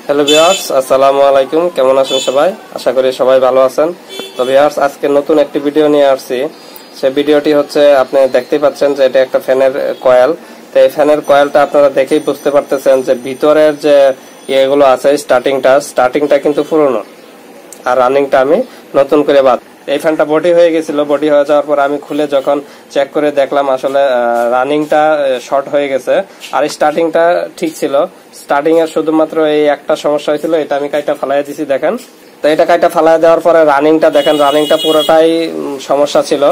Hello viewers, আসসালামু আলাইকুম। কেমন আছেন সবাই? আশা করি সবাই ভালো আছেন। তো ভিউয়ার্স, আজকে নতুন একটি ভিডিও নিয়ে আসছি। সেই ভিডিওটি হচ্ছে, আপনি দেখতেই পাচ্ছেন যে এটা একটা ফ্যানের কয়েল। তো এই ফ্যানের কয়েলটা আপনারা দেখেই বুঝতে পারতেছেন যে ভিতরের যে ইয়েগুলো আছে, স্টার্টিংটা কিন্তু পুরনো, আর রানিংটা আমি নতুন করে বাদ। এই ফ্যানটা বডি হয়ে গেছিল। বডি হয়ে যাওয়ার পর আমি খুলে যখন চেক করে দেখলাম আসলে রানিংটা শর্ট হয়ে গেছে, আর স্টার্টিংটা ঠিক ছিল। স্টার্টিং এর শুধুমাত্র এই একটা সমস্যা হয়েছিল, এটা আমি কাইটা ফালাই দিছি দেখেন। তো এটা কাইটা ফালাই দেওয়ার পরে রানিংটা দেখেন, রানিংটা পুরোটাই সমস্যা ছিল।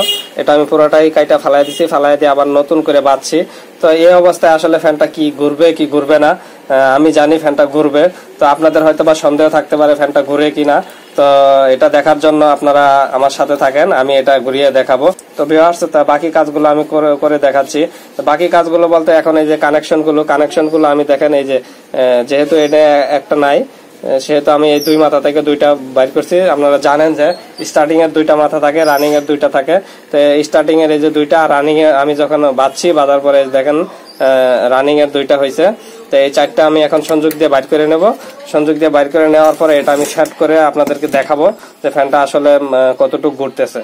এটা আমি পুরোটাই কাইটা ফালাই দিছি, ফালাই দিয়ে আবার নতুন করে বাঁধছি। তো এই অবস্থায় আসলে ফ্যানটা কি ঘুরবে কি ঘুরবে না, আমি জানি ফ্যানটা ঘুরবে। তো আপনাদের হয়তো বা সন্দেহ থাকতে পারে ফ্যানটা ঘুরে কিনা। তো এটা দেখার জন্য আপনারা আমার সাথে থাকেন, আমি এটা ঘুরিয়ে দেখাবো। তো ভিউয়ার্স, বাকি কাজগুলো আমি করে দেখাচ্ছি। বাকি কাজগুলো বলতে এখন এই যে কানেকশনগুলো আমি দেখেন, এই যে যেহেতু এটা একটা নাই, সেহেতু আমি এই দুই মাথা থেকে দুইটা বাইর করছি। আপনারা জানেন যে স্টার্টিং এর দুইটা মাথা থাকে, রানিং এর দুইটা থাকে। তো স্টার্টিং এর এই যে দুইটা, রানিং এ আমি যখন বাঁধছি, বাঁধার পরে দেখেন রানিং এর দুইটা হয়েছে। তো এই চারটা আমি এখন সংযোগ দিয়ে বাইর করে নেব। সংযোগ দিয়ে বাইর করে নেওয়ার পরে এটা আমি সেট করে আপনাদেরকে দেখাবো যে ফ্যানটা আসলে কতটুকু ঘুরতেছে।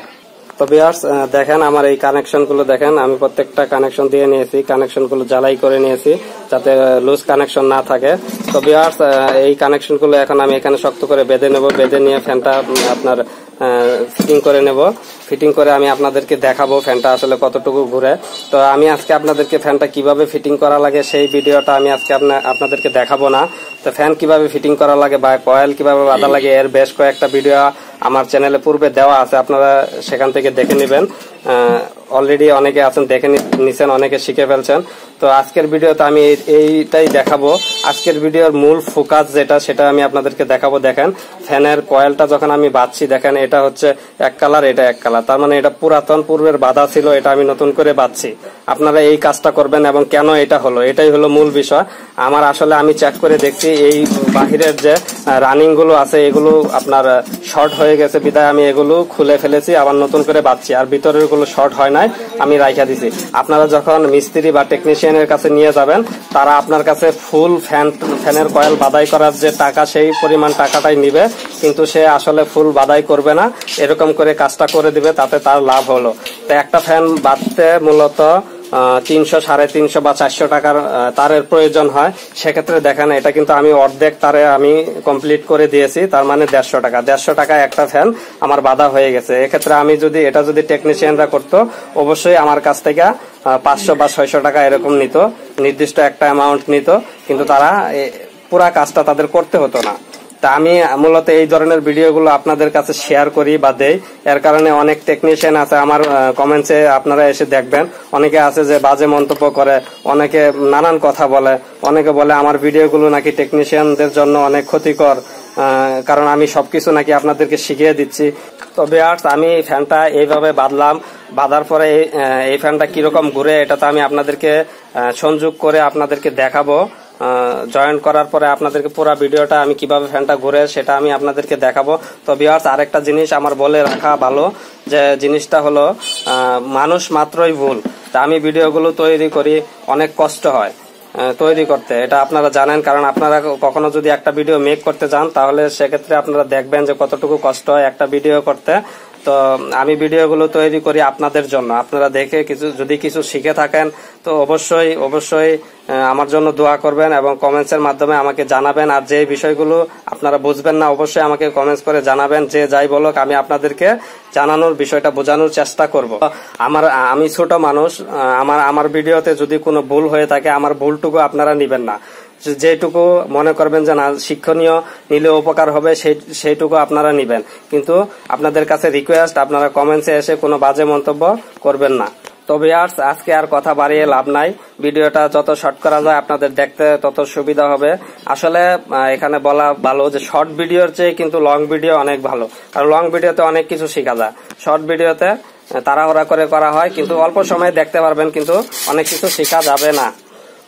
তো ভিউয়ার্স, দেখেন আমার এই কানেকশনগুলো দেখেন, আমি প্রত্যেকটা কানেকশন দিয়ে নিয়েছি, কানেকশনগুলো জ্বালাই করে নিয়েছি যাতে লুজ কানেকশন না থাকে। তো ভিউয়ার্স, এই কানেকশনগুলো এখন আমি এখানে শক্ত করে বেঁধে নেব। বেঁধে নিয়ে ফ্যানটা আপনার ফিটিং করে নেব। ফিটিং করে আমি আপনাদেরকে দেখাবো ফ্যানটা আসলে কতটুকু ঘুরে। তো আমি আজকে আপনাদেরকে ফ্যানটা কিভাবে ফিটিং করা লাগে সেই ভিডিওটা আমি আজকে আপনাদেরকে দেখাবো না। তো ফ্যান কিভাবে ফিটিং করা লাগে বা কয়েল কিভাবে বাঁধা লাগে, এর বেশ কয়েকটা ভিডিও আমার চ্যানেলে পূর্বে দেওয়া আছে, আপনারা সেখান থেকে দেখে নেবেন। অলরেডি অনেকে আছেন, দেখে নিছেন, অনেকে শিখে ফেলছেন। তো আজকের ভিডিওতে আমি এইটাই দেখাবো। আজকের ভিডিওর মূল ফোকাস যেটা, সেটা আমি আপনাদেরকে দেখাবো। দেখেন ফ্যানের কয়েলটা যখন আমি বাঁধছি, দেখেন এটা হচ্ছে এক কালার, এটা এক কালার, তার মানে এটা পুরাতন পূর্বের বাঁধা ছিল, এটা আমি নতুন করে বাঁধছি। আপনারা এই কাজটা করবেন এবং কেন এটা হলো, এটাই হলো মূল বিষয় আমার। আসলে আমি চেক করে দেখছি এই বাহিরের যে রানিং গুলো আছে এগুলো আপনার শর্ট হয়ে গেছে, বিদায় আমি এগুলো খুলে ফেলেছি, আবার নতুন করে বাঁধছি। আর ভিতরের গুলো শর্ট হয় নাই, আমি রাইখা দিছি। আপনারা যখন মিস্ত্রি বা টেকনিশিয়ানের কাছে নিয়ে যাবেন, তারা আপনার কাছে ফুল ফ্যানের কয়েল বাদাই করার যে টাকা, সেই পরিমাণ টাকাটাই নিবে, কিন্তু সে আসলে ফুল বাদাই করবে না, এরকম করে কাজটা করে দিবে, তাতে তার লাভ হলো। তো একটা ফ্যান বাঁধতে মূলত 300, 350 বা 400 টাকার তারের প্রয়োজন হয়। সেক্ষেত্রে দেখেন এটা কিন্তু আমি অর্ধেক তারে আমি কমপ্লিট করে দিয়েছি, তার মানে 150 টাকায় একটা ফ্যান আমার বাঁধা হয়ে গেছে। এক্ষেত্রে আমি যদি টেকনিশিয়ানরা করতো, অবশ্যই আমার কাছ থেকে 500 বা 600 টাকা এরকম নিত, নির্দিষ্ট একটা অ্যামাউন্ট নিত, কিন্তু তারা পুরা কাজটা তাদের করতে হতো না। তা আমি মূলত এই ধরনের ভিডিওগুলো আপনাদের কাছে শেয়ার করি বা দেই। এর কারণে অনেক টেকনিশিয়ান আছে, আমার কমেন্টসে আপনারা এসে দেখবেন, অনেকে আছে যে বাজে মন্তব্য করে, অনেকে নানান কথা বলে, অনেকে বলে আমার ভিডিওগুলো নাকি টেকনিশিয়ানদের জন্য অনেক ক্ষতিকর, কারণ আমি সবকিছু নাকি আপনাদেরকে শিখিয়ে দিচ্ছি। তো ভিউয়ার্স, আমি ফ্যানটা এইভাবে বাঁধলাম। বাঁধার পরে এই ফ্যানটা কিরকম ঘুরে, এটা তো আমি আপনাদেরকে সংযোগ করে আপনাদেরকে দেখাবো। জয়েন্ট করার পরে আপনাদেরকে পুরো ভিডিওটা আমি কিভাবে ফ্যানটা ঘুরে সেটা আমি আপনাদেরকে দেখাবো। তো ভিউয়ার্স, আরেকটা জিনিস আমার বলে রাখা ভালো, যে জিনিসটা হলো মানুষ মাত্রই ভুল। তা আমি ভিডিওগুলো তৈরি করি, অনেক কষ্ট হয় তৈরি করতে, এটা আপনারা জানেন। কারণ আপনারা কখনো যদি একটা ভিডিও মেক করতে যান, তাহলে সেক্ষেত্রে আপনারা দেখবেন যে কতটুকু কষ্ট হয় একটা ভিডিও করতে। তো আমি ভিডিওগুলো তৈরি করি আপনাদের জন্য, আপনারা দেখে যদি কিছু শিখে থাকেন, তো অবশ্যই আমার জন্য দোয়া করবেন এবং কমেন্টসের মাধ্যমে আমাকে জানাবেন। আর যে বিষয়গুলো আপনারা বুঝবেন না, অবশ্যই আমাকে কমেন্টস করে জানাবেন। যে যাই বলুক, আমি আপনাদেরকে জানানোর বিষয়টা বোঝানোর চেষ্টা করব। আমি ছোট মানুষ, আমার ভিডিওতে যদি কোনো ভুল হয়ে থাকে, আমার ভুলটুকু আপনারা নিবেন না। যেটুকু মনে করবেন যে না শিক্ষণীয়, নিলে উপকার হবে, সেইটুকু আপনারা নিবেন। কিন্তু আপনাদের কাছে রিকোয়েস্ট, আপনারা কমেন্টসে এসে কোনো বাজে মন্তব্য করবেন না। তো ভিউয়ার্স, আজকে আর কথা বাড়িয়ে লাভ নাই, ভিডিওটা যত শর্ট করা যায় আপনাদের দেখতে তত সুবিধা হবে। আসলে এখানে বলা ভালো যে শর্ট ভিডিওর চেয়ে কিন্তু লং ভিডিও অনেক ভালো, কারণ লং ভিডিওতে অনেক কিছু শেখা যায়। শর্ট ভিডিওতে তাড়াহুড়া করে করা হয়, কিন্তু অল্প সময়ে দেখতে পারবেন, কিন্তু অনেক কিছু শেখা যাবে না।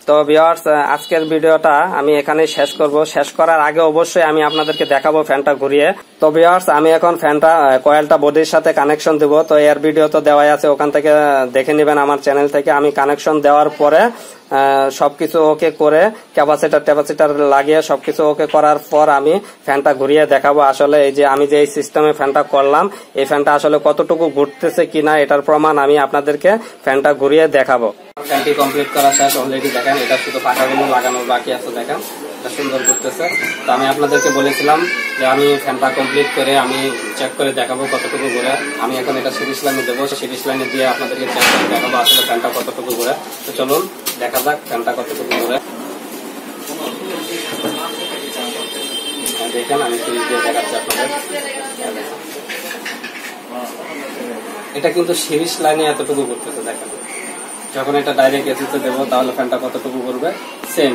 তো ভিউয়ার্স, আজকের ভিডিওটা আমি এখানে শেষ করব। শেষ করার আগে অবশ্যই আমি আপনাদেরকে দেখাবো ফ্যানটা ঘুরিয়ে। তো ভিউয়ার্স, আমি এখন ফ্যানটা কয়েলটা বডির সাথে কানেকশন দেব। তো এর ভিডিও তো দেওয়াই আছে, ওখান থেকে দেখে নেবেন আমার চ্যানেল থেকে। আমি কানেকশন দেওয়ার পরে সবকিছু ওকে করে ক্যাপাসিটার লাগিয়ে সবকিছু ওকে করার পর আমি ফ্যানটা ঘুরিয়ে দেখাবো। আসলে এই যে আমি যে এই সিস্টেমে ফ্যানটা করলাম, এই ফ্যানটা আসলে কতটুকু ঘুরতেছে কিনা এটার প্রমাণ আমি আপনাদেরকে ফ্যানটা ঘুরিয়ে দেখাবো। ফ্যানটি কমপ্লিট করা শেষ অলরেডি। দেখেন, এটা শুধু পাখাগুলো লাগানোর বাকি আছে। দেখেন, এটা সুন্দর ঘুরতেছে। তো আমি আপনাদেরকে বলেছিলাম যে আমি ফ্যানটা কমপ্লিট করে আমি চেক করে দেখাবো কতটুকু ঘুরে। আমি এখন এটা সিরিজ লাইনে দেবো, সিরিজ লাইনে দিয়ে আপনাদেরকে চেক করে দেখাবো আসলে ফ্যানটা কতটুকু ঘুরে। তো চলুন দেখা যাক ফ্যানটা কতটুকু ঘুরে। দেখেন, আমি সিরিজ দিয়ে দেখাচ্ছি আপনাদের। এটা কিন্তু সিরিজ লাইনে এতটুকু ঘুরতেছে। দেখেন, যখন এটা ডাইরেক্ট এসিতে দেবো তাহলে ফ্যানটা কতটুকু ঘুরবে সেম।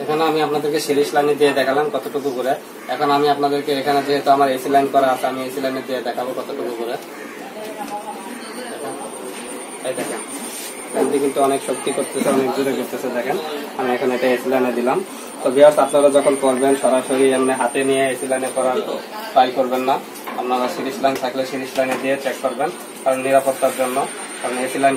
এখানে আমি আপনাদেরকে সিরিজ লাইনে দিয়ে দেখালাম কতটুকু ঘুরে। এখন আমি আপনাদেরকে এখানে যেহেতু আমার এসি লাইন করা আছে, আমি এসি লাইনে দিয়ে দেখাবো কতটুকু ঘুরে। এই দেখেন, ফ্যানটি কিন্তু অনেক শক্তি করতেছে, অনেক জোরে করতেছে। দেখেন, আমি এখন এটা এসি লাইনে দিলাম। তো ভিউয়ার্স, আপনারা যখন করবেন সরাসরি এমনি হাতে নিয়ে এসি লাইনে করার ট্রাই করবেন না। আপনারা সিরিজ লাইন থাকলে সিরিজ লাইনে দিয়ে চেক করবেন, কারণ নিরাপত্তার জন্য। কারণ এসি লাইন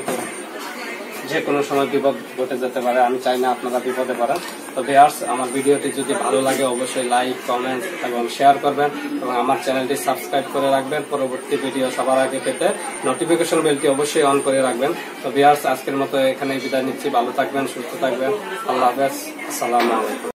যে কোনো সময় বিপদ ঘটে যেতে পারে, আমি চাই না আপনারা বিপদে পড়েন। তো ভিউয়ার্স, আমার ভিডিওটি যদি ভালো লাগে অবশ্যই লাইক, কমেন্ট এবং শেয়ার করবেন এবং আমার চ্যানেলটি সাবস্ক্রাইব করে রাখবেন। পরবর্তী ভিডিও সবার আগে পেতে নোটিফিকেশন বেলটি অবশ্যই অন করে রাখবেন। তো ভিউয়ার্স, আজকের মতো এখানে বিদায় নিচ্ছি। ভালো থাকবেন, সুস্থ থাকবেন। আল্লাহ হাফেজ, আসসালামু আলাইকুম।